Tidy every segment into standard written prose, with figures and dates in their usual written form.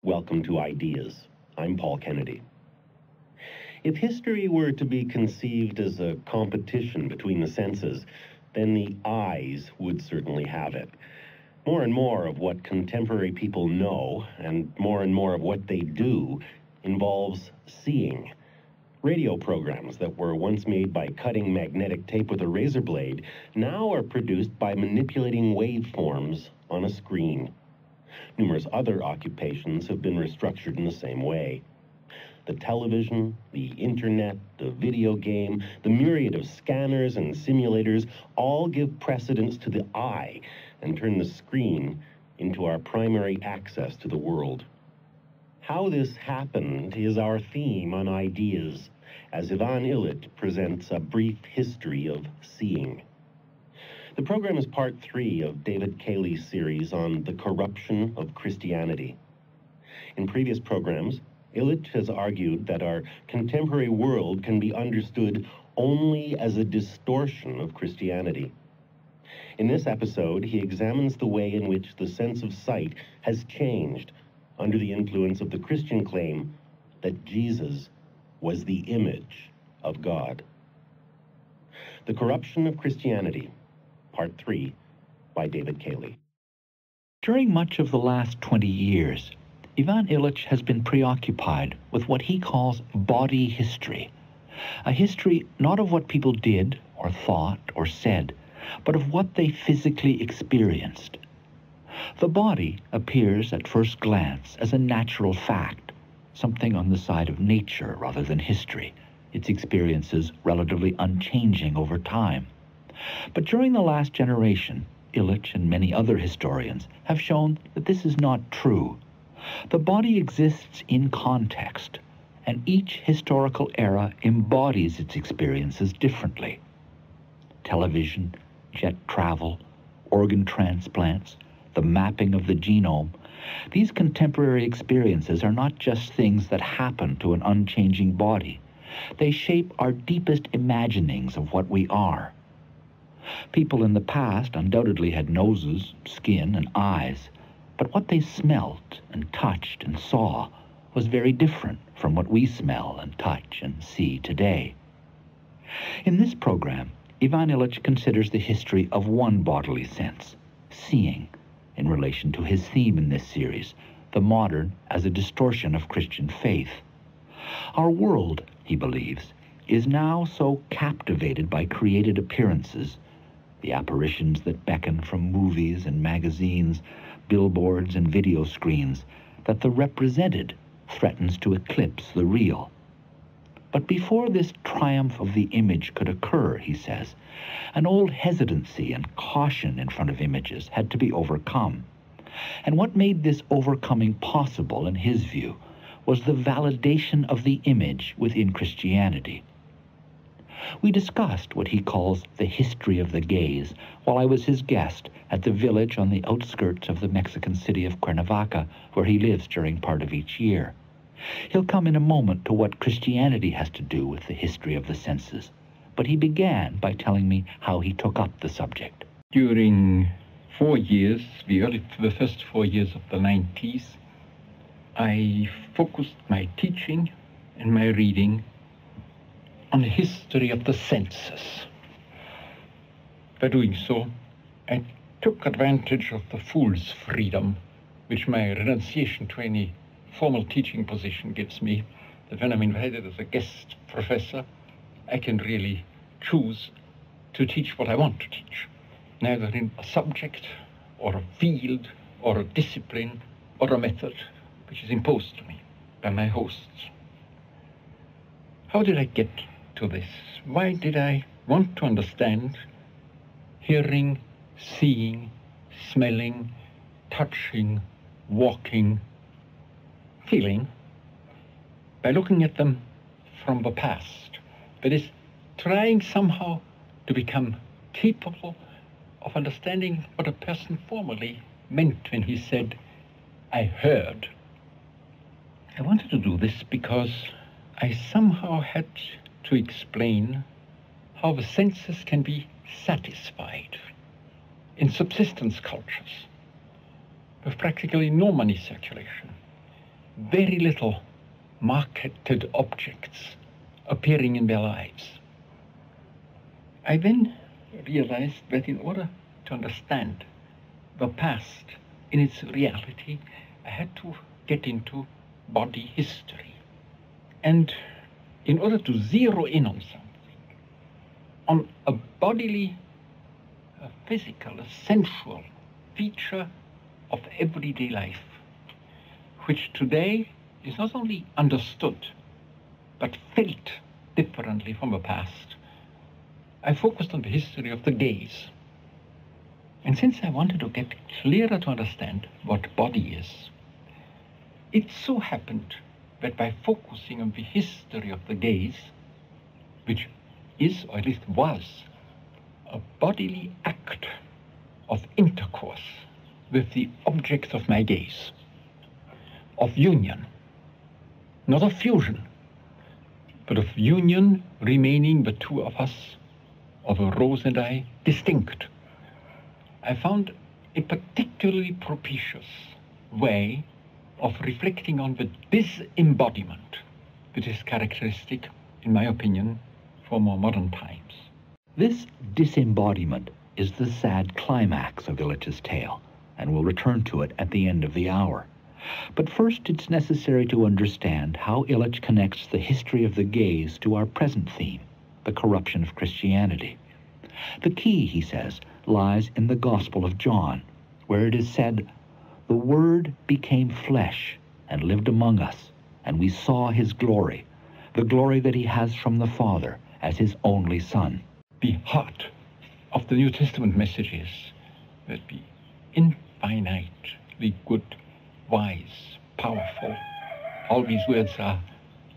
Welcome to Ideas. I'm Paul Kennedy. If history were to be conceived as a competition between the senses, then the eyes would certainly have it. More and more of what contemporary people know, and more of what they do, involves seeing. Radio programs that were once made by cutting magnetic tape with a razor blade now are produced by manipulating waveforms on a screen. Numerous other occupations have been restructured in the same way. The television, the internet, the video game, the myriad of scanners and simulators all give precedence to the eye and turn the screen into our primary access to the world. How this happened is our theme on Ideas, as Ivan Illich presents a brief history of seeing. The program is part 3 of David Cayley's series on the corruption of Christianity. In previous programs, Illich has argued that our contemporary world can be understood only as a distortion of Christianity. In this episode, he examines the way in which the sense of sight has changed under the influence of the Christian claim that Jesus was the image of God. The Corruption of Christianity, Part 3, by David Cayley. During much of the last 20 years, Ivan Illich has been preoccupied with what he calls body history, a history not of what people did or thought or said, but of what they physically experienced. The body appears at first glance as a natural fact, something on the side of nature rather than history, its experiences relatively unchanging over time. But during the last generation, Illich and many other historians have shown that this is not true. The body exists in context, and each historical era embodies its experiences differently. Television, jet travel, organ transplants, the mapping of the genome, these contemporary experiences are not just things that happen to an unchanging body. They shape our deepest imaginings of what we are. People in the past undoubtedly had noses, skin, and eyes, but what they smelt and touched and saw was very different from what we smell and touch and see today. In this program, Ivan Illich considers the history of one bodily sense, seeing, in relation to his theme in this series, the modern as a distortion of Christian faith. Our world, he believes, is now so captivated by created appearances, the apparitions that beckon from movies and magazines, billboards and video screens, that the represented threatens to eclipse the real. But before this triumph of the image could occur, he says, an old hesitancy and caution in front of images had to be overcome. And what made this overcoming possible, in his view, was the validation of the image within Christianity. We discussed what he calls the history of the gaze while I was his guest at the village on the outskirts of the Mexican city of Cuernavaca, where he lives during part of each year. He'll come in a moment to what Christianity has to do with the history of the senses, but he began by telling me how he took up the subject. During 4 years, the first 4 years of the 90s, I focused my teaching and my reading on the history of the senses. By doing so, I took advantage of the fool's freedom which my renunciation to any formal teaching position gives me, that when I'm invited as a guest professor, I can really choose to teach what I want to teach, neither in a subject or a field or a discipline or a method which is imposed to me by my hosts. How did I get to this? Why did I want to understand hearing, seeing, smelling, touching, walking, feeling, by looking at them from the past? That is, trying somehow to become capable of understanding what a person formerly meant when he said, "I heard." I wanted to do this because I somehow had to explain how the senses can be satisfied in subsistence cultures with practically no money circulation, very little marketed objects appearing in their lives. I then realized that in order to understand the past in its reality, I had to get into body history. And in order to zero in on something, on a bodily, a physical, a sensual feature of everyday life, which today is not only understood, but felt differently from the past, I focused on the history of the gaze. And since I wanted to get clearer to understand what body is, it so happened that by focusing on the history of the gaze, which is, or at least was, a bodily act of intercourse with the objects of my gaze, of union, not of fusion, but of union remaining the two of us, of Rose and I, distinct, I found a particularly propitious way of reflecting on the disembodiment that is characteristic, in my opinion, for more modern times. This disembodiment is the sad climax of Illich's tale, and we'll return to it at the end of the hour. But first, it's necessary to understand how Illich connects the history of the gaze to our present theme, the corruption of Christianity. The key, he says, lies in the Gospel of John, where it is said, "The Word became flesh and lived among us, and we saw his glory, the glory that he has from the Father as his only Son." The heart of the New Testament message is that the infinitely good, wise, powerful, all these words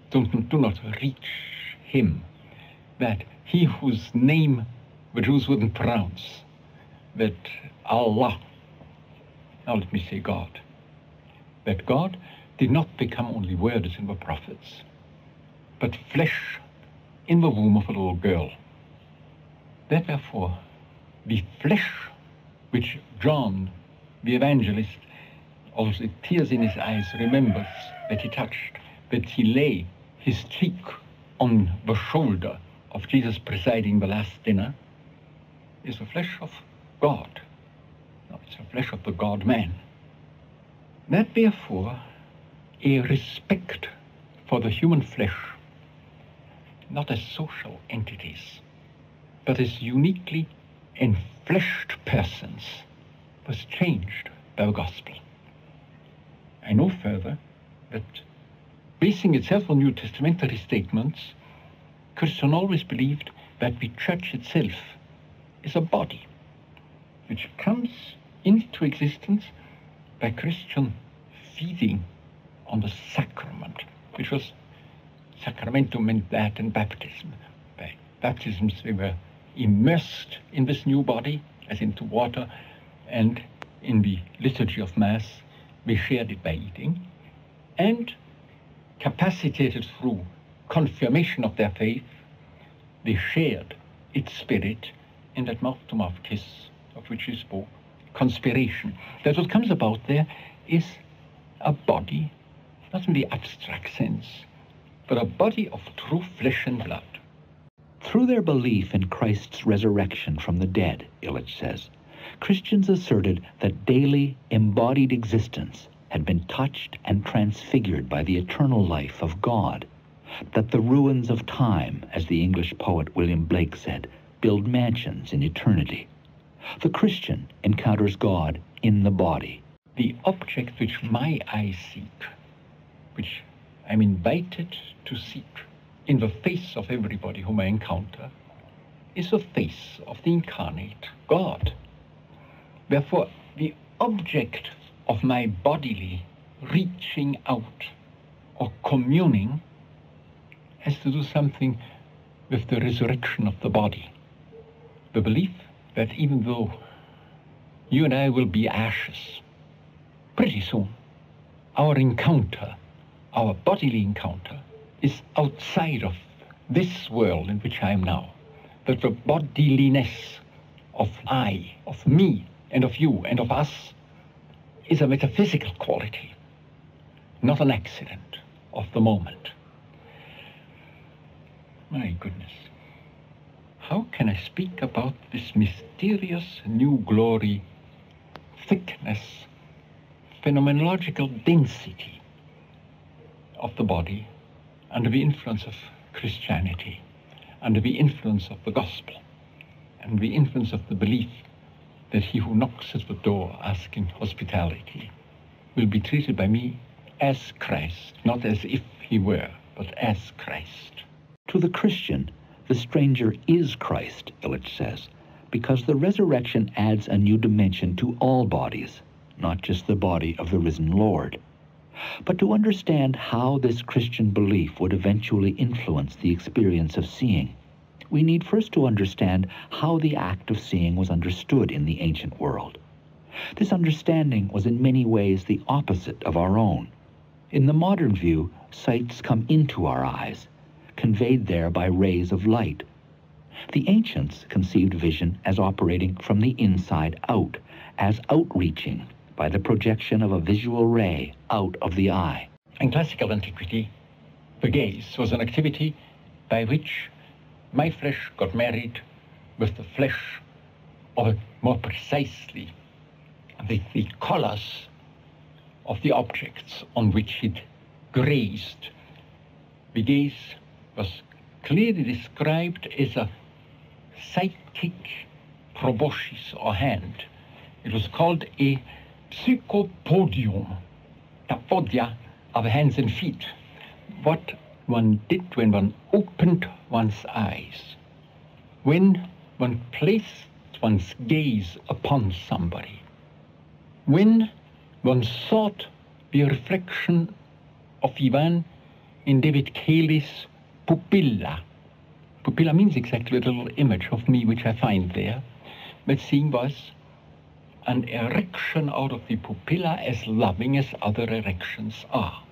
do not reach him, that he whose name the Jews wouldn't pronounce, that Allah, now let me say God, that God did not become only words in the prophets, but flesh in the womb of a little girl. That therefore the flesh which John, the evangelist, also tears in his eyes, remembers that he touched, that he lay his cheek on the shoulder of Jesus presiding the last dinner, is the flesh of God. No, it's the flesh of the God-man. That therefore a respect for the human flesh, not as social entities, but as uniquely enfleshed persons, was changed by the gospel. I know further that, basing itself on New Testamentary statements, Christian always believed that the church itself is a body which comes into existence by Christian feeding on the sacrament, which was sacramentum meant that and baptism. By baptisms we were immersed in this new body as into water, and in the liturgy of Mass we shared it by eating, and capacitated through confirmation of their faith, they shared its spirit in that mouth-to-mouth kiss of which he spoke, conspiration. That what comes about there is a body, not in the abstract sense, but a body of true flesh and blood. Through their belief in Christ's resurrection from the dead, Illich says, Christians asserted that daily embodied existence had been touched and transfigured by the eternal life of God, that the ruins of time, as the English poet William Blake said, build mansions in eternity. The Christian encounters God in the body. The object which my eyes seek, which I'm invited to seek in the face of everybody whom I encounter, is the face of the incarnate God. Therefore, the object of my bodily reaching out or communing has to do something with the resurrection of the body. The belief that even though you and I will be ashes pretty soon, our encounter, our bodily encounter, is outside of this world in which I am now. That the bodiliness of I, of me, and of you, and of us, is a metaphysical quality. not an accident of the moment. My goodness. How can I speak about this mysterious new glory, thickness, phenomenological density of the body under the influence of Christianity, under the influence of the gospel, and the influence of the belief that he who knocks at the door asking hospitality will be treated by me as Christ, not as if he were, but as Christ. To the Christian, the stranger is Christ, Illich says, because the resurrection adds a new dimension to all bodies, not just the body of the risen Lord. But to understand how this Christian belief would eventually influence the experience of seeing, we need first to understand how the act of seeing was understood in the ancient world. This understanding was in many ways the opposite of our own. In the modern view, sights come into our eyes, conveyed there by rays of light. The ancients conceived vision as operating from the inside out, as outreaching by the projection of a visual ray out of the eye. In classical antiquity, the gaze was an activity by which my flesh got married with the flesh, or more precisely, the colors of the objects on which it grazed. The gaze was clearly described as a psychic proboscis or hand. It was called a psychopodium, the podia of hands and feet. What one did when one opened one's eyes, when one placed one's gaze upon somebody, when one sought the reflection of Ivan in David Cayley's pupilla. Pupilla means exactly the little image of me which I find there. But seeing was an erection out of the pupilla as loving as other erections are.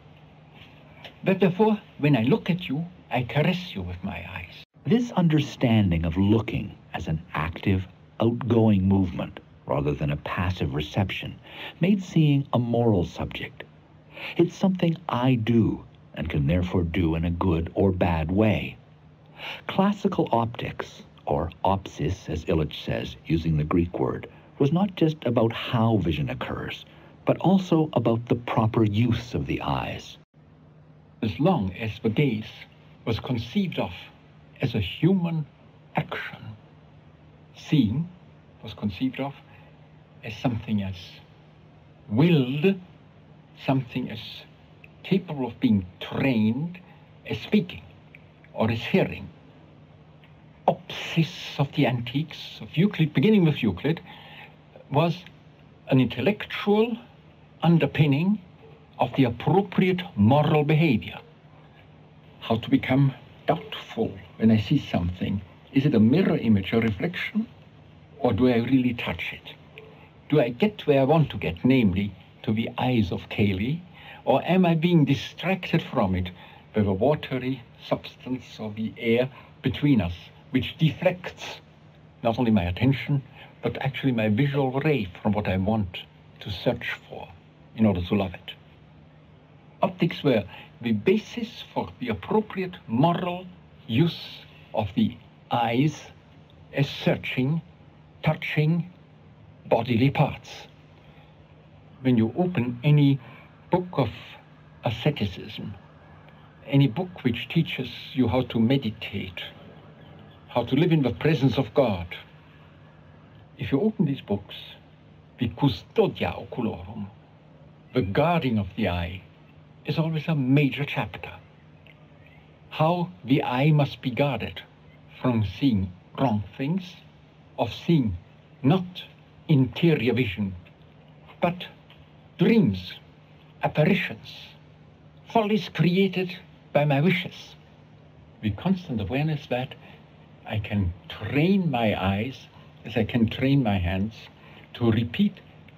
But therefore, when I look at you, I caress you with my eyes. This understanding of looking as an active, outgoing movement rather than a passive reception made seeing a moral subject. It's something I do and can therefore do in a good or bad way. Classical optics, or opsis as Illich says, using the Greek word, was not just about how vision occurs, but also about the proper use of the eyes. As long as the gaze was conceived of as a human action, seeing was conceived of as something as willed, something as capable of being trained as speaking or as hearing. Opsis of the antiques, of Euclid, beginning with Euclid, was an intellectual underpinning of the appropriate moral behavior. How to become doubtful when I see something. Is it a mirror image, a reflection, or do I really touch it? Do I get where I want to get, namely to the eyes of Cayley, or am I being distracted from it by the watery substance of the air between us, which deflects not only my attention, but actually my visual ray from what I want to search for in order to love it? Optics were the basis for the appropriate moral use of the eyes as searching, touching bodily parts. When you open any book of asceticism, any book which teaches you how to meditate, how to live in the presence of God, if you open these books, the custodia oculorum, the guarding of the eye, is always a major chapter. How the eye must be guarded from seeing wrong things, of seeing not interior vision, but dreams, apparitions, follies created by my wishes. The constant awareness that I can train my eyes as I can train my hands to repeat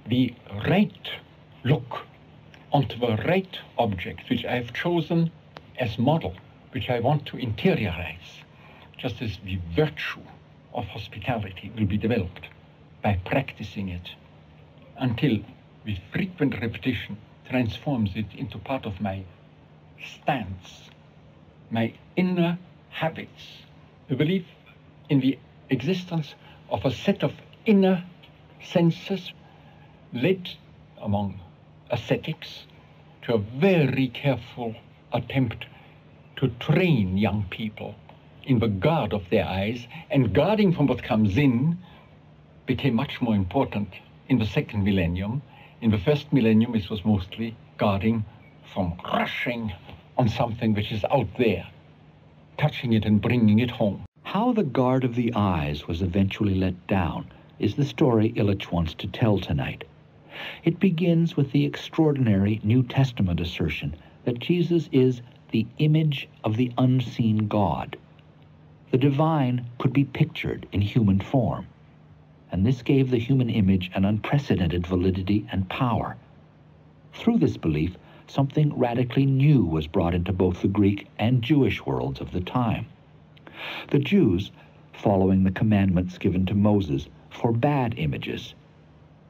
the right look onto the right object which I have chosen as model, which I want to interiorize, just as the virtue of hospitality will be developed by practicing it until with frequent repetition transforms it into part of my stance, my inner habits, the belief in the existence of a set of inner senses led among ascetics to a very careful attempt to train young people in the guard of their eyes, and guarding from what comes in became much more important in the second millennium. In the first millennium, it was mostly guarding from rushing on something which is out there, touching it and bringing it home. How the guard of the eyes was eventually let down is the story Illich wants to tell tonight. It begins with the extraordinary New Testament assertion that Jesus is the image of the unseen God. The divine could be pictured in human form, and this gave the human image an unprecedented validity and power. Through this belief, something radically new was brought into both the Greek and Jewish worlds of the time. The Jews, following the commandments given to Moses, forbade images.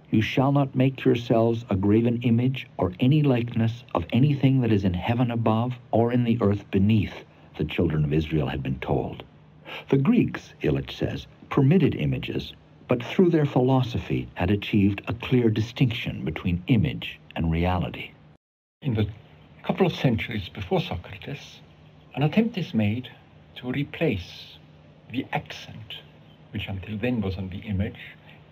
You shall not make yourselves a graven image or any likeness of anything that is in heaven above or in the earth beneath, the children of Israel had been told. The Greeks, Illich says, permitted images, but through their philosophy had achieved a clear distinction between image and reality. In the couple of centuries before Socrates, an attempt is made to replace the accent, which until then was on the image,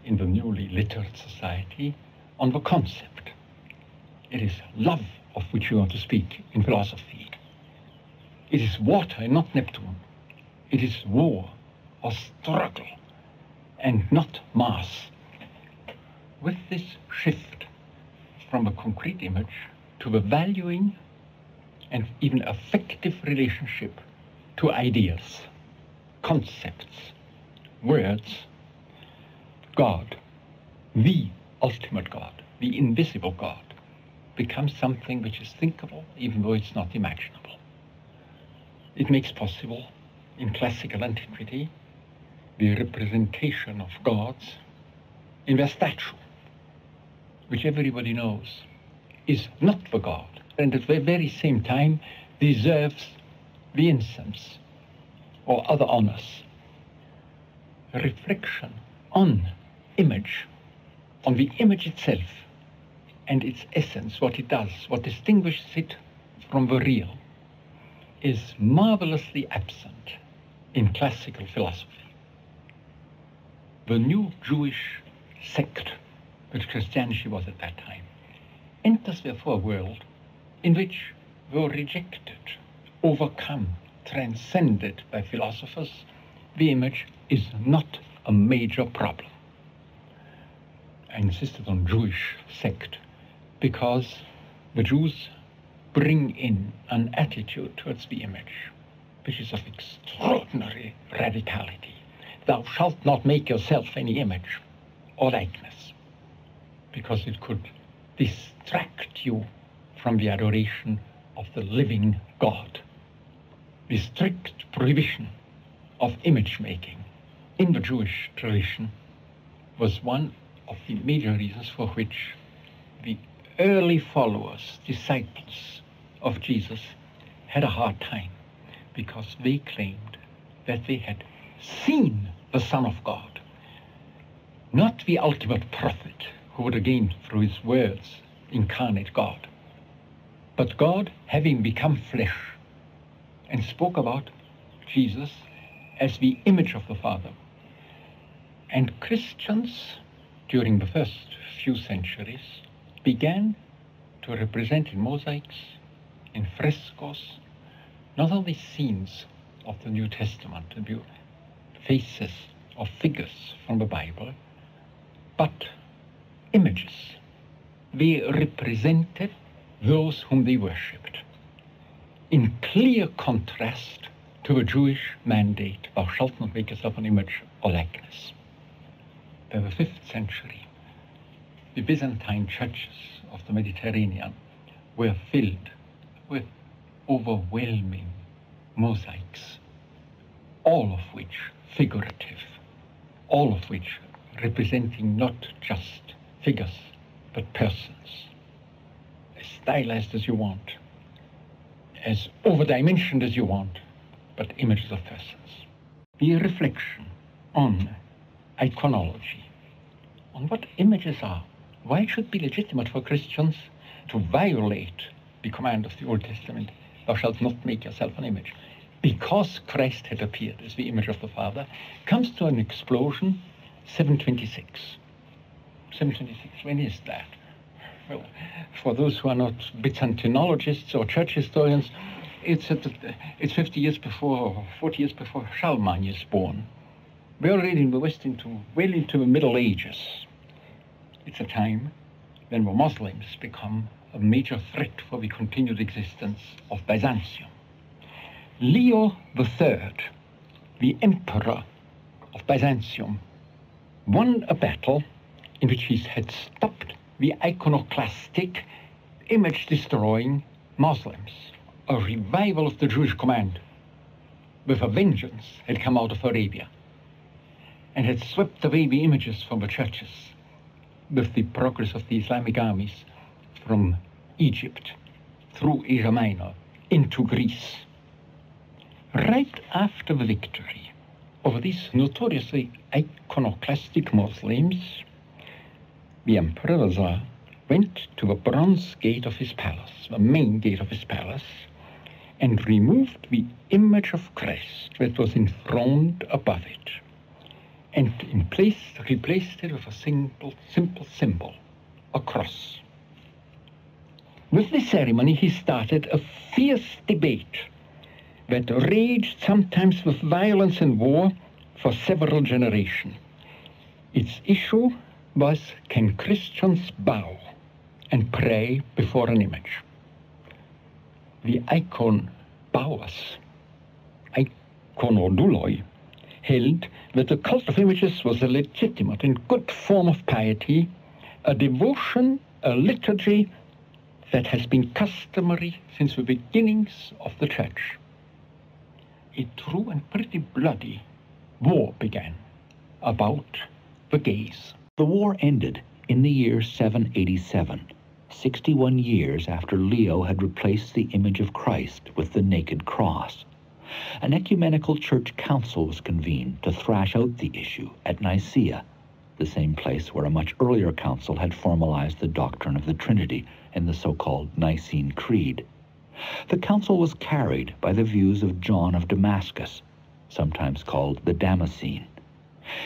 in the newly literate society, on the concept. It is love of which we want to speak in philosophy. It is water and not Neptune. It is war or struggle and not mass. With this shift from a concrete image to the valuing and even affective relationship to ideas, concepts, words, God, the ultimate God, the invisible God, becomes something which is thinkable even though it's not imaginable. It makes possible in classical antiquity the representation of gods in their statue, which everybody knows is not the God, and at the very same time deserves the incense or other honors. A reflection on image, on the image itself and its essence, what it does, what distinguishes it from the real, is marvelously absent in classical philosophy. The new Jewish sect, which Christianity was at that time, enters therefore a world in which, though rejected, overcome, transcended by philosophers, the image is not a major problem. I insisted on Jewish sect because the Jews bring in an attitude towards the image which is of extraordinary radicality. Thou shalt not make yourself any image or likeness, because it could distract you from the adoration of the living God. The strict prohibition of image making in the Jewish tradition was one of the major reasons for which the early followers, disciples of Jesus, had a hard time, because they claimed that they had seen the Son of God, not the ultimate prophet who would again, through his words, incarnate God, but God having become flesh, and spoke about Jesus as the image of the Father. And Christians, during the first few centuries, began to represent in mosaics, in frescoes, not only scenes of the New Testament, the faces or figures from the Bible, but images. They represented those whom they worshipped, in clear contrast to the Jewish mandate, thou shalt not make yourself an image or likeness. By the 5th century, the Byzantine churches of the Mediterranean were filled with overwhelming mosaics, all of which figurative, all of which representing not just figures, but persons. A stylized as you want, as over-dimensioned as you want, but images of persons. The reflection on iconology, on what images are. Why it should be legitimate for Christians to violate the command of the Old Testament, thou shalt not make yourself an image, because Christ had appeared as the image of the Father, comes to an explosion 726. 726, when is that? Well, for those who are not Byzantinologists or church historians, it's 50 years before, or 40 years before Charlemagne is born. We're already in the West well into the Middle Ages. It's a time when the Muslims become a major threat for the continued existence of Byzantium. Leo III, the emperor of Byzantium, won a battle in which he had stopped the iconoclastic, image-destroying Muslims. A revival of the Jewish command with a vengeance had come out of Arabia and had swept away the images from the churches with the progress of the Islamic armies from Egypt through Asia Minor into Greece. Right after the victory over these notoriously iconoclastic Muslims, the Emperor the Tsar went to the bronze gate of his palace, the main gate of his palace, and removed the image of Christ that was enthroned above it, and replaced it with a simple symbol, a cross. With this ceremony, he started a fierce debate that raged sometimes with violence and war for several generations. Its issue was, can Christians bow and pray before an image? The icon bowers, iconoduloi, held that the cult of images was a legitimate and good form of piety, a devotion, a liturgy that has been customary since the beginnings of the church. A true and pretty bloody war began about the gaze. The war ended in the year 787, 61 years after Leo had replaced the image of Christ with the naked cross. An ecumenical church council was convened to thrash out the issue at Nicaea, the same place where a much earlier council had formalized the doctrine of the Trinity in the so-called Nicene Creed. The council was carried by the views of John of Damascus, sometimes called the Damascene.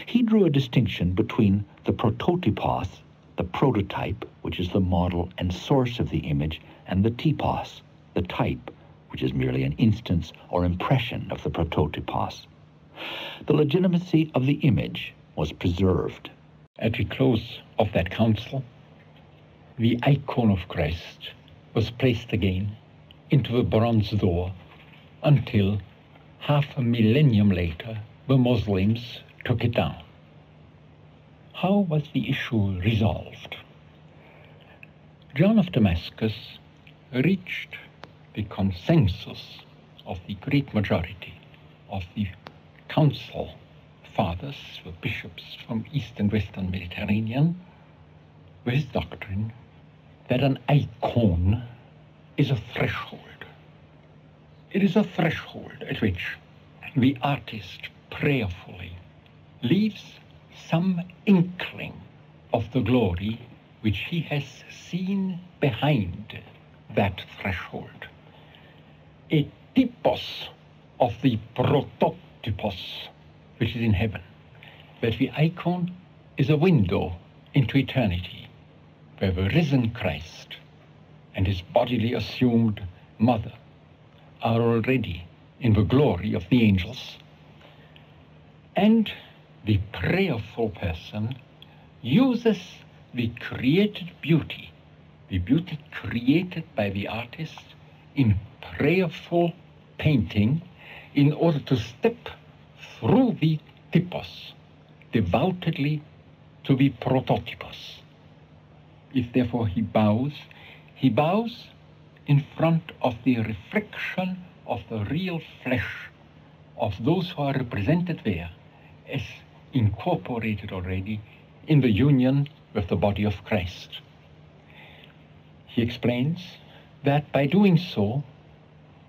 He drew a distinction between the prototypos, the prototype, which is the model and source of the image, and the typos, the type, which is merely an instance or impression of the prototypos. The legitimacy of the image was preserved. At the close of that council, the icon of Christ was placed again into the bronze door until half a millennium later the Muslims took it down. How was the issue resolved? John of Damascus reached the consensus of the great majority of the council fathers, the bishops from East and Western Mediterranean, with his doctrine that an icon is a threshold. It is a threshold at which the artist prayerfully leaves some inkling of the glory which he has seen behind that threshold. A typos of the prototypos which is in heaven, that the icon is a window into eternity, where the risen Christ and his bodily assumed mother are already in the glory of the angels, and the prayerful person uses the created beauty, the beauty created by the artist in prayerful painting, in order to step through the typos devoutedly to the prototypos. If therefore he bows in front of the reflection of the real flesh of those who are represented there as incorporated already in the union with the body of Christ. He explains that by doing so,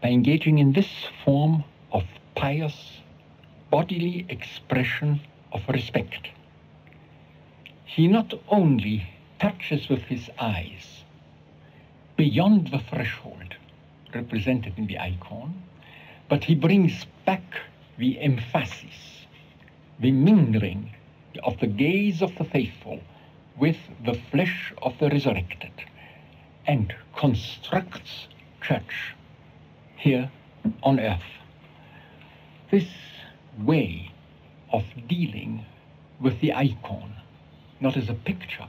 by engaging in this form of pious bodily expression of respect, he not only touches with his eyes beyond the threshold represented in the icon, but he brings back the emphasis, the mingling of the gaze of the faithful with the flesh of the resurrected, and constructs church here on earth. This way of dealing with the icon, not as a picture,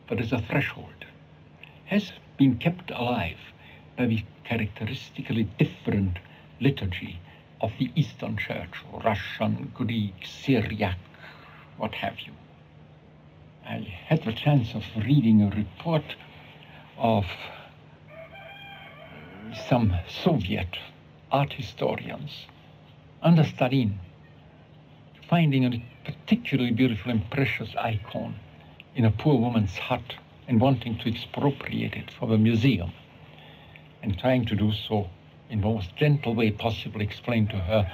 but as a threshold, has been kept alive by the characteristically different liturgy of the Eastern Church, Russian, Greek, Syriac, what have you. I had the chance of reading a report of some Soviet art historians under Stalin, finding a particularly beautiful and precious icon in a poor woman's hut and wanting to expropriate it for the museum, and trying to do so in the most gentle way possible, explain to her,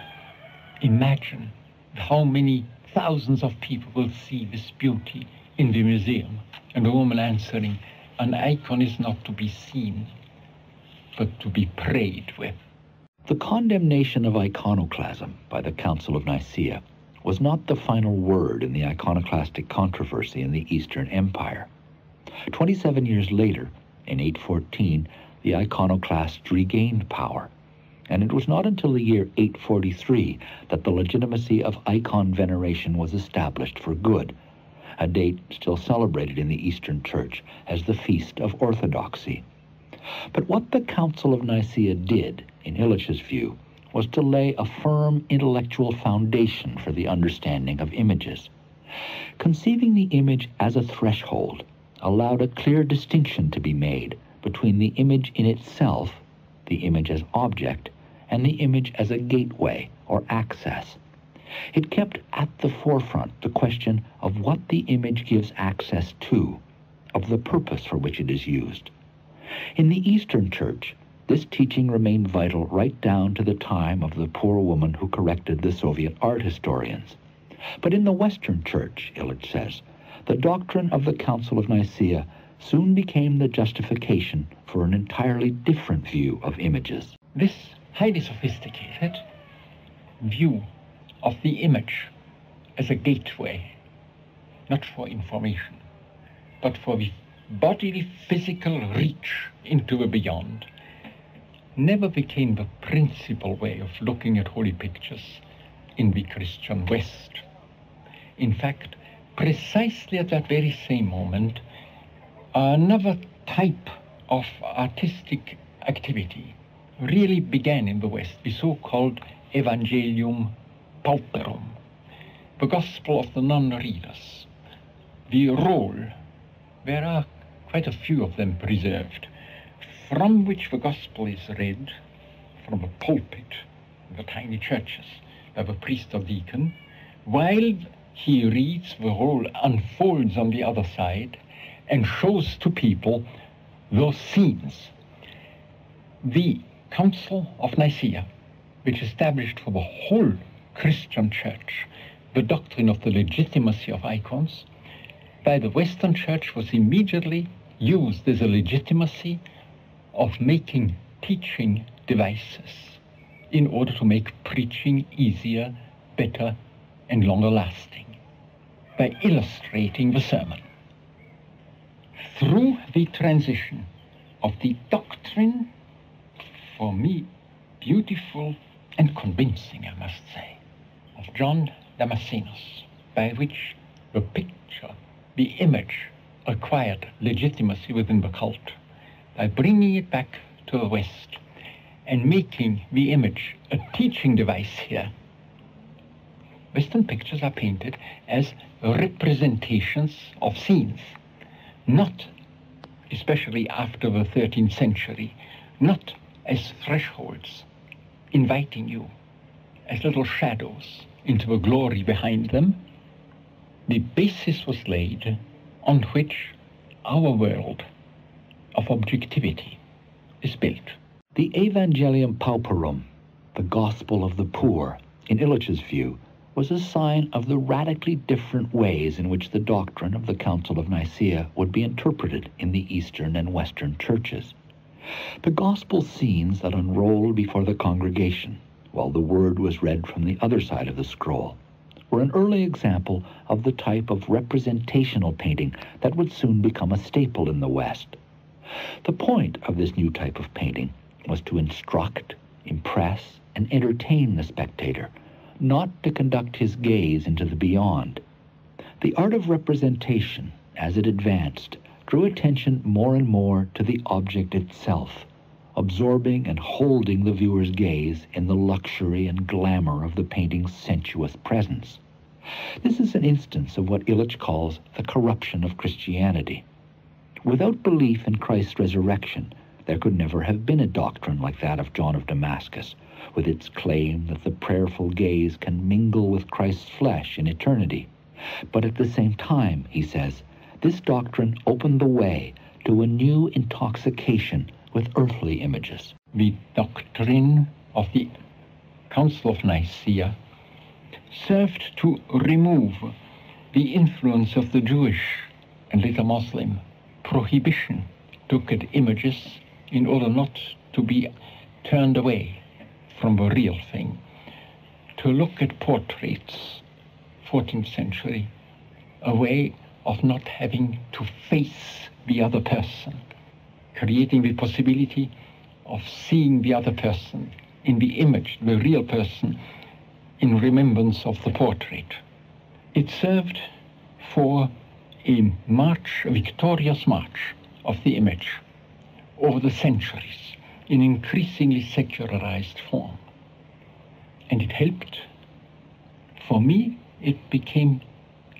imagine how many thousands of people will see this beauty in the museum. And the woman answering, an icon is not to be seen, but to be prayed with. The condemnation of iconoclasm by the Council of Nicaea was not the final word in the iconoclastic controversy in the Eastern Empire. 27 years later, in 814, the iconoclasts regained power, and it was not until the year 843 that the legitimacy of icon veneration was established for good, a date still celebrated in the Eastern Church as the Feast of Orthodoxy. But what the Council of Nicaea did, in Illich's view, was to lay a firm intellectual foundation for the understanding of images. Conceiving the image as a threshold allowed a clear distinction to be made between the image in itself, the image as object, and the image as a gateway or access. It kept at the forefront the question of what the image gives access to, of the purpose for which it is used. In the Eastern Church, this teaching remained vital right down to the time of the poor woman who corrected the Soviet art historians. But in the Western Church, Illich says, the doctrine of the Council of Nicaea soon became the justification for an entirely different view of images. This highly sophisticated view of the image as a gateway, not for information, but for the bodily physical reach into the beyond, never became the principal way of looking at holy pictures in the Christian West. In fact, precisely at that very same moment, another type of artistic activity really began in the West, the so-called Evangelium Pauperum, the gospel of the non-readers. The roll, there are quite a few of them preserved, from which the gospel is read from a pulpit in the tiny churches by the priest or deacon, while he reads, the roll unfolds on the other side and shows to people those scenes. The Council of Nicaea, which established for the whole Christian Church the doctrine of the legitimacy of icons, by the Western Church was immediately used as a legitimacy of making teaching devices in order to make preaching easier, better, and longer lasting, by illustrating the sermon. Through the transition of the doctrine, for me, beautiful and convincing, I must say, of John Damascenus, by which the picture, the image, acquired legitimacy within the cult, by bringing it back to the West and making the image a teaching device here. Western pictures are painted as representations of scenes, not, especially after the 13th century, not as thresholds, inviting you as little shadows into the glory behind them. The basis was laid on which our world of objectivity is built. The Evangelium Pauperum, the gospel of the poor, in Illich's view, was a sign of the radically different ways in which the doctrine of the Council of Nicaea would be interpreted in the Eastern and Western churches. The gospel scenes that unrolled before the congregation, while the word was read from the other side of the scroll, were an early example of the type of representational painting that would soon become a staple in the West. The point of this new type of painting was to instruct, impress, and entertain the spectator, not to conduct his gaze into the beyond. The art of representation, as it advanced, drew attention more and more to the object itself, absorbing and holding the viewer's gaze in the luxury and glamour of the painting's sensuous presence. This is an instance of what Illich calls the corruption of Christianity. Without belief in Christ's resurrection, there could never have been a doctrine like that of John of Damascus, with its claim that the prayerful gaze can mingle with Christ's flesh in eternity. But at the same time, he says, this doctrine opened the way to a new intoxication with earthly images. The doctrine of the Council of Nicaea served to remove the influence of the Jewish and later Muslim prohibition to look at images in order not to be turned away from the real thing, to look at portraits, 14th century, a way of not having to face the other person, creating the possibility of seeing the other person in the image, the real person, in remembrance of the portrait. It served for a march, a victorious march of the image over the centuries in increasingly secularized form. And it helped. For me, it became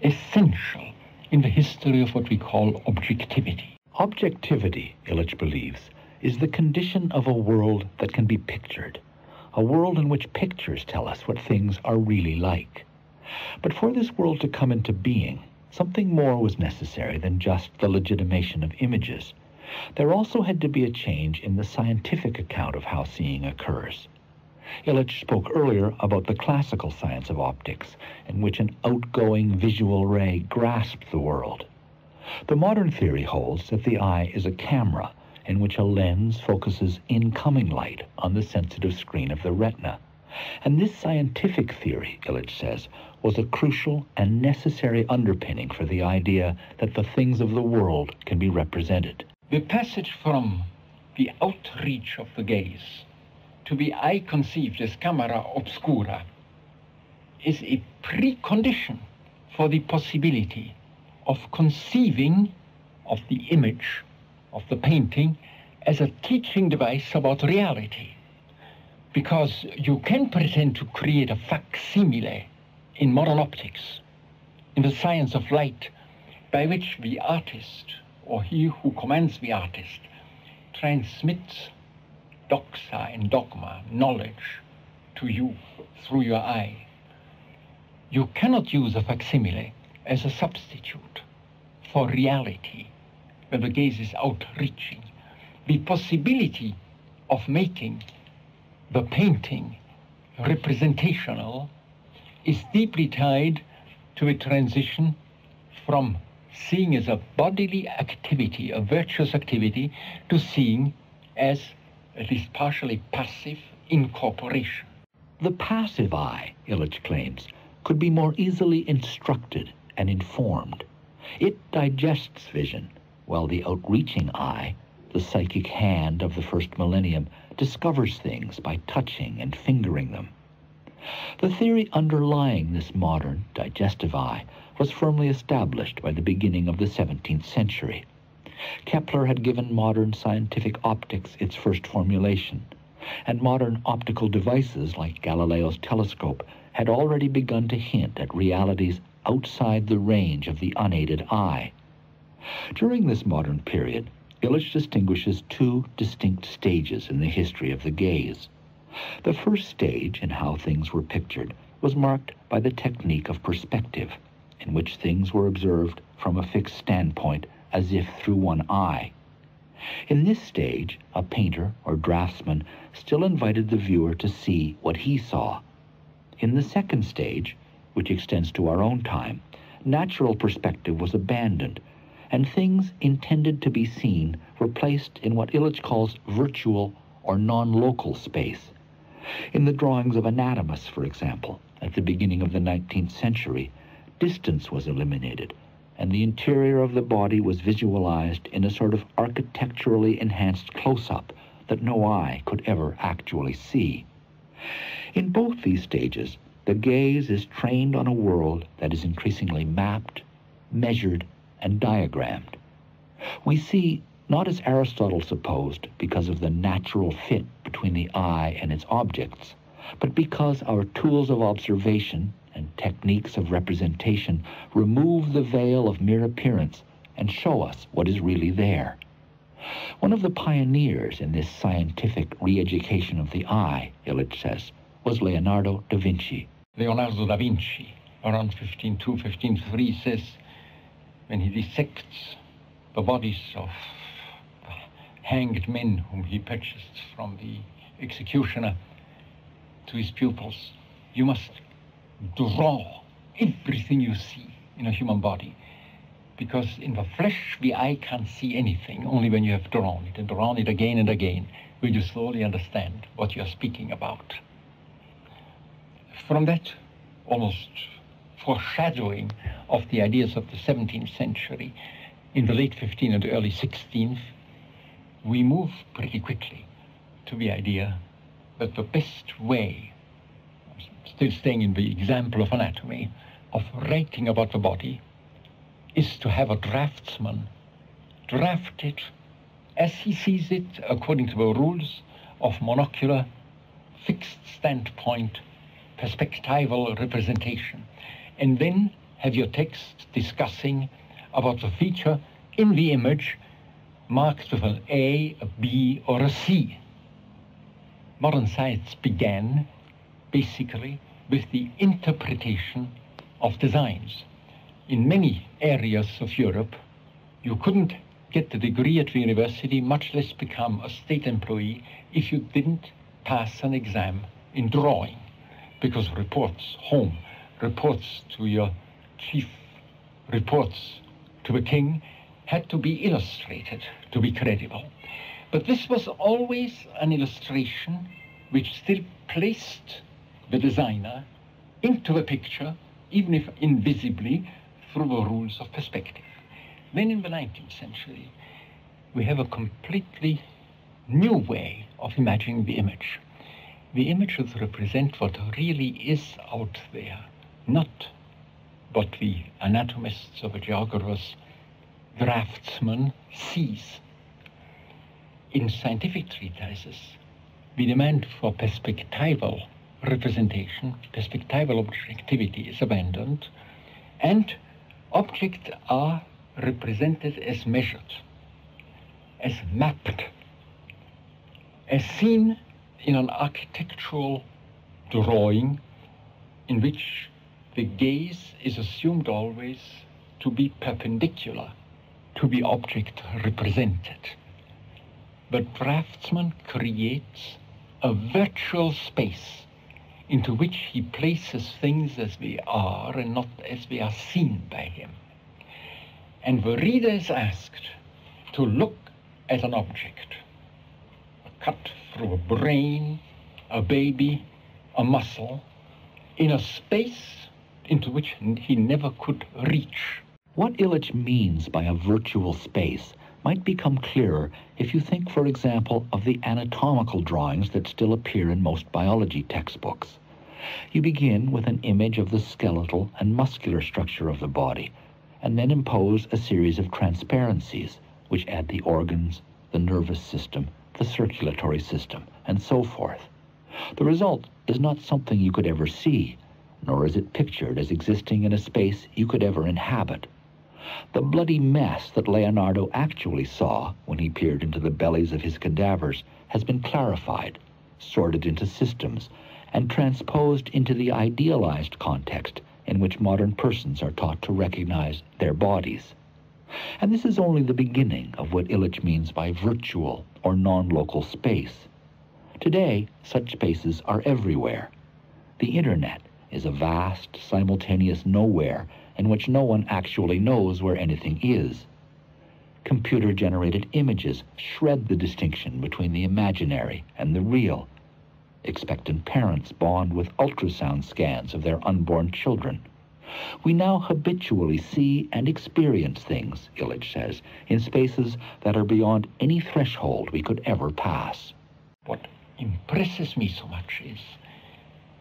essential in the history of what we call objectivity. Objectivity, Illich believes, is the condition of a world that can be pictured, a world in which pictures tell us what things are really like. But for this world to come into being, something more was necessary than just the legitimation of images. There also had to be a change in the scientific account of how seeing occurs. Illich spoke earlier about the classical science of optics, in which an outgoing visual ray grasped the world. The modern theory holds that the eye is a camera in which a lens focuses incoming light on the sensitive screen of the retina. And this scientific theory, Illich says, was a crucial and necessary underpinning for the idea that the things of the world can be represented. The passage from the outreach of the gaze to be eye conceived as camera obscura is a precondition for the possibility of conceiving of the image, of the painting, as a teaching device about reality. Because you can pretend to create a facsimile in modern optics, in the science of light, by which the artist, or he who commands the artist, transmits doxa and dogma, knowledge, to you through your eye. You cannot use a facsimile as a substitute for reality, where the gaze is outreaching. The possibility of making the painting representational is deeply tied to a transition from seeing as a bodily activity, a virtuous activity, to seeing as at least partially passive incorporation. The passive eye, Illich claims, could be more easily instructed and informed. It digests vision, while the outreaching eye, the psychic hand of the first millennium, discovers things by touching and fingering them. The theory underlying this modern digestive eye was firmly established by the beginning of the 17th century. Kepler had given modern scientific optics its first formulation, and modern optical devices like Galileo's telescope had already begun to hint at realities outside the range of the unaided eye. During this modern period, Illich distinguishes two distinct stages in the history of the gaze. The first stage in how things were pictured was marked by the technique of perspective, in which things were observed from a fixed standpoint as if through one eye. In this stage, a painter or draftsman still invited the viewer to see what he saw. In the second stage, which extends to our own time, natural perspective was abandoned, and things intended to be seen were placed in what Illich calls virtual or non-local space. In the drawings of anatomists, for example, at the beginning of the 19th century, distance was eliminated, and the interior of the body was visualized in a sort of architecturally enhanced close-up that no eye could ever actually see. In both these stages, the gaze is trained on a world that is increasingly mapped, measured, and diagrammed. We see, not as Aristotle supposed, because of the natural fit between the eye and its objects, but because our tools of observation and techniques of representation remove the veil of mere appearance and show us what is really there. One of the pioneers in this scientific re-education of the eye, Illich says, was Leonardo da Vinci. Leonardo da Vinci, around 1502, 1503, says, when he dissects the bodies of hanged men whom he purchased from the executioner to his pupils, you must draw everything you see in a human body, because in the flesh the eye can't see anything. Only when you have drawn it and drawn it again and again will you slowly understand what you're speaking about. From that almost foreshadowing of the ideas of the 17th century, in the late 15th and the early 16th, we move pretty quickly to the idea that the best way, still staying in the example of anatomy, of writing about the body, is to have a draftsman draft it as he sees it according to the rules of monocular, fixed standpoint, perspectival representation, and then have your text discussing about the feature in the image marked with an A, a B, or a C. Modern science began basically with the interpretation of designs. In many areas of Europe, you couldn't get the degree at the university, much less become a state employee, if you didn't pass an exam in drawing, because reports home, reports to your chief, reports to the king had to be illustrated to be credible. But this was always an illustration which still placed the designer into the picture, even if invisibly, through the rules of perspective. Then in the 19th century, we have a completely new way of imagining the image. The image should represent what really is out there, not what the anatomists or the geographers, draftsman sees. In scientific treatises, the demand for perspectival representation, perspectival objectivity is abandoned, and objects are represented as measured, as mapped, as seen in an architectural drawing in which the gaze is assumed always to be perpendicular to the object represented. The draftsman creates a virtual space into which he places things as they are and not as they are seen by him. And the reader is asked to look at an object, a cut through a brain, a baby, a muscle, in a space into which he never could reach. What Illich means by a virtual space might become clearer if you think, for example, of the anatomical drawings that still appear in most biology textbooks. You begin with an image of the skeletal and muscular structure of the body, and then impose a series of transparencies, which add the organs, the nervous system, the circulatory system, and so forth. The result is not something you could ever see, nor is it pictured as existing in a space you could ever inhabit. The bloody mess that Leonardo actually saw when he peered into the bellies of his cadavers has been clarified, sorted into systems, and transposed into the idealized context in which modern persons are taught to recognize their bodies. And this is only the beginning of what Illich means by virtual or non-local space. Today, such spaces are everywhere. The internet is a vast, simultaneous nowhere in which no one actually knows where anything is. Computer-generated images shred the distinction between the imaginary and the real. Expectant parents bond with ultrasound scans of their unborn children. We now habitually see and experience things, Illich says, in spaces that are beyond any threshold we could ever pass. What impresses me so much is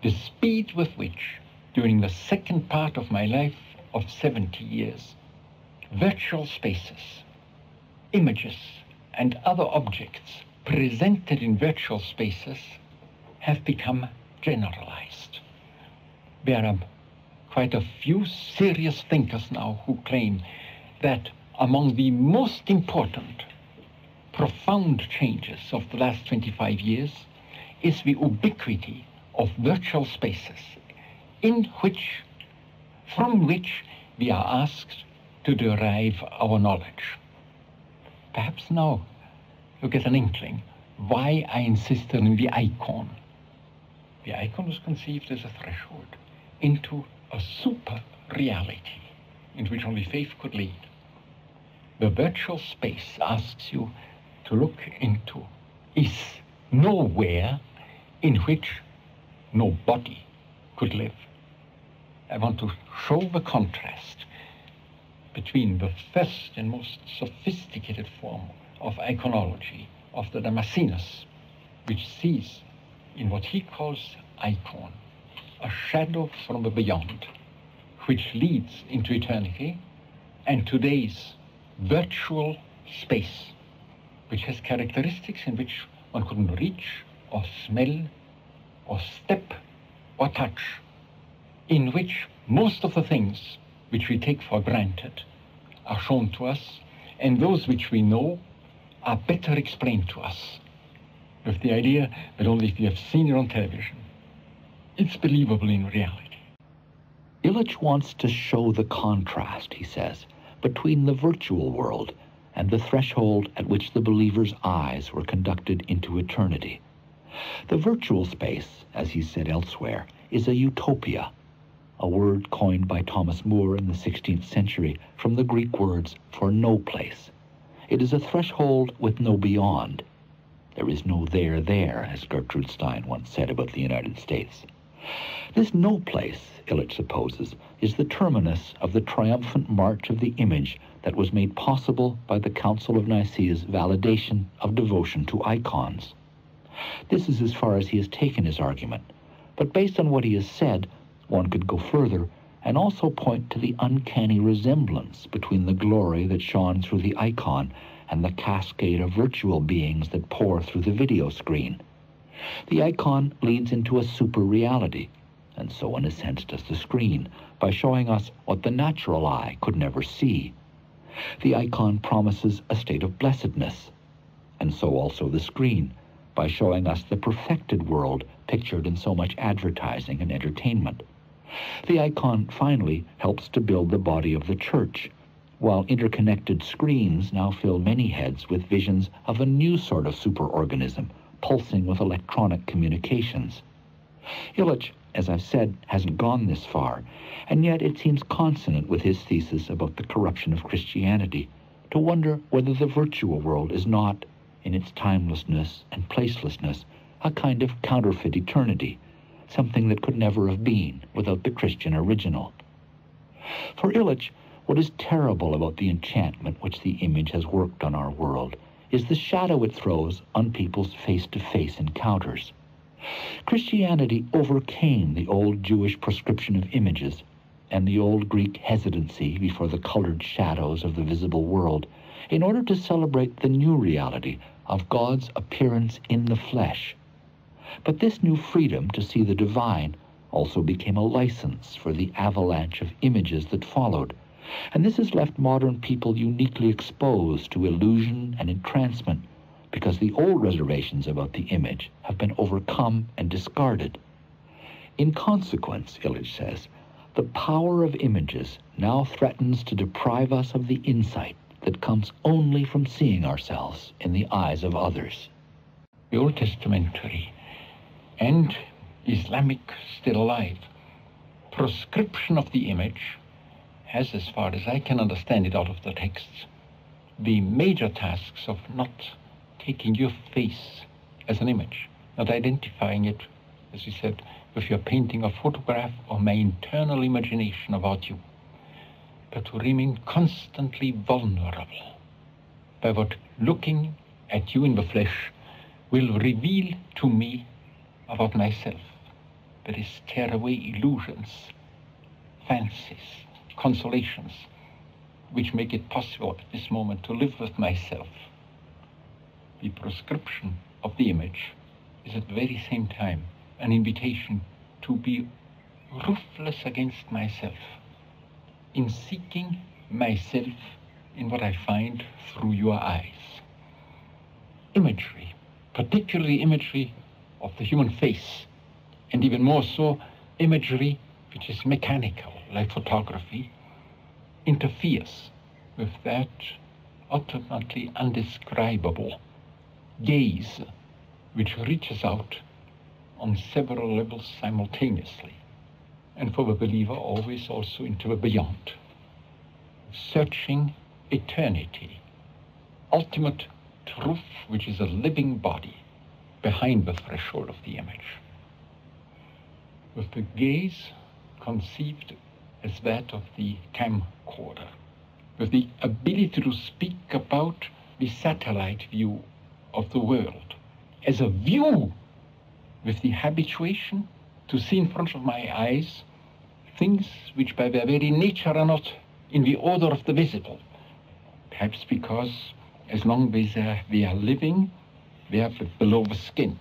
the speed with which, during the second part of my life of 70 years, virtual spaces, images, and other objects presented in virtual spaces have become generalized. There are quite a few serious thinkers now who claim that among the most important, profound changes of the last 25 years is the ubiquity of virtual spaces from which we are asked to derive our knowledge. Perhaps now you get an inkling why I insisted on the icon. The icon was conceived as a threshold into a super reality in which only faith could lead. The virtual space asks you to look into is nowhere in which no body could live. I want to show the contrast between the first and most sophisticated form of iconology of the Damascenus, which sees in what he calls icon a shadow from the beyond, which leads into eternity, and today's virtual space, which has characteristics in which one couldn't reach or smell or step or touch, in which most of the things which we take for granted are shown to us, and those which we know are better explained to us, with the idea that only if you have seen it on television, it's believable in reality. Illich wants to show the contrast, he says, between the virtual world and the threshold at which the believer's eyes were conducted into eternity. The virtual space, as he said elsewhere, is a utopia, a word coined by Thomas More in the 16th century from the Greek words for no place. It is a threshold with no beyond. There is no there, as Gertrude Stein once said about the United States. This no place, Illich supposes, is the terminus of the triumphant march of the image that was made possible by the Council of Nicaea's validation of devotion to icons. This is as far as he has taken his argument, but based on what he has said, one could go further and also point to the uncanny resemblance between the glory that shone through the icon and the cascade of virtual beings that pour through the video screen. The icon leads into a super reality, and so in a sense does the screen, by showing us what the natural eye could never see. The icon promises a state of blessedness, and so also the screen, by showing us the perfected world pictured in so much advertising and entertainment. The icon finally helps to build the body of the church, while interconnected screens now fill many heads with visions of a new sort of superorganism, pulsing with electronic communications. Illich, as I've said, hasn't gone this far, and yet it seems consonant with his thesis about the corruption of Christianity to wonder whether the virtual world is not, in its timelessness and placelessness, a kind of counterfeit eternity, something that could never have been without the Christian original. For Illich, what is terrible about the enchantment which the image has worked on our world is the shadow it throws on people's face-to-face encounters. Christianity overcame the old Jewish prescription of images and the old Greek hesitancy before the colored shadows of the visible world in order to celebrate the new reality of God's appearance in the flesh. But this new freedom to see the divine also became a license for the avalanche of images that followed, and this has left modern people uniquely exposed to illusion and entrancement because the old reservations about the image have been overcome and discarded. In consequence, Illich says, the power of images now threatens to deprive us of the insight that comes only from seeing ourselves in the eyes of others. The Old Testamentary and Islamic still alive proscription of the image has, as far as I can understand it out of the texts, the major tasks of not taking your face as an image, not identifying it, as you said, with your painting or photograph or my internal imagination about you, but to remain constantly vulnerable by what looking at you in the flesh will reveal to me about myself. That is, tear away illusions, fancies, consolations, which make it possible at this moment to live with myself. The proscription of the image is at the very same time an invitation to be ruthless against myself, in seeking myself in what I find through your eyes. Imagery, particularly imagery of the human face, and even more so, imagery which is mechanical, like photography, interferes with that ultimately undescribable gaze which reaches out on several levels simultaneously, and for the believer always also into the beyond, searching eternity, ultimate truth which is a living body behind the threshold of the image. With the gaze conceived as that of the camcorder, with the ability to speak about the satellite view of the world, as a view with the habituation to see in front of my eyes things which by their very nature are not in the order of the visible, perhaps because as long as they are living, they are below the skin,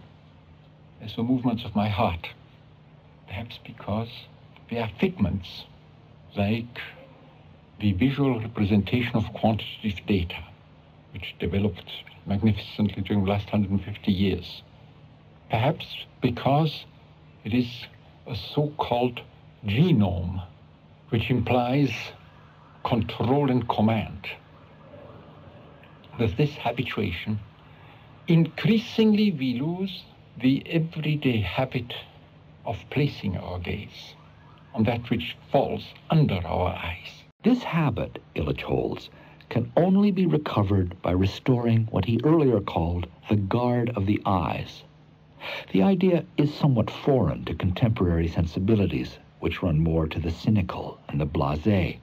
as the movements of my heart, perhaps because they are figments, like the visual representation of quantitative data, which developed magnificently during the last 150 years. Perhaps because it is a so-called genome, which implies control and command. With this habituation, increasingly we lose the everyday habit of placing our gaze on that which falls under our eyes. This habit, Illich holds, can only be recovered by restoring what he earlier called the guard of the eyes. The idea is somewhat foreign to contemporary sensibilities, which run more to the cynical and the blasé,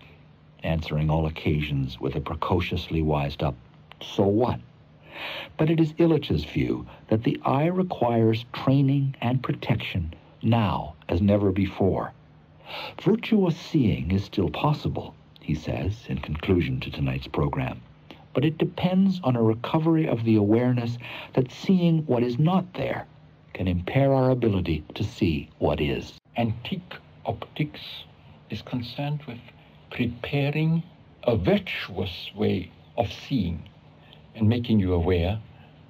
answering all occasions with a precociously wised-up, "So what?" But it is Illich's view that the eye requires training and protection now as never before. Virtuous seeing is still possible, he says in conclusion to tonight's program, but it depends on a recovery of the awareness that seeing what is not there can impair our ability to see what is. Antique optics is concerned with preparing a virtuous way of seeing and making you aware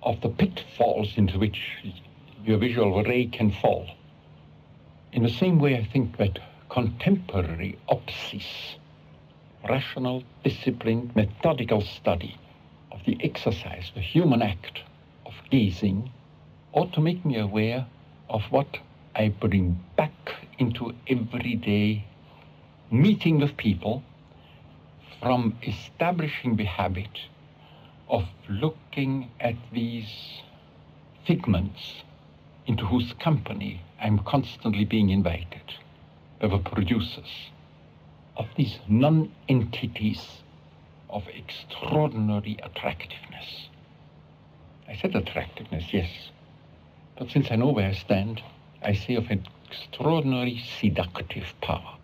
of the pitfalls into which your visual ray can fall. In the same way, I think that contemporary opsis, rational, disciplined, methodical study of the exercise, the human act of gazing, ought to make me aware of what I bring back into everyday meeting with people, from establishing the habit of looking at these figments into whose company I'm constantly being invited, by the producers of these non-entities of extraordinary attractiveness. I said attractiveness, yes, but since I know where I stand, I say of extraordinary seductive power.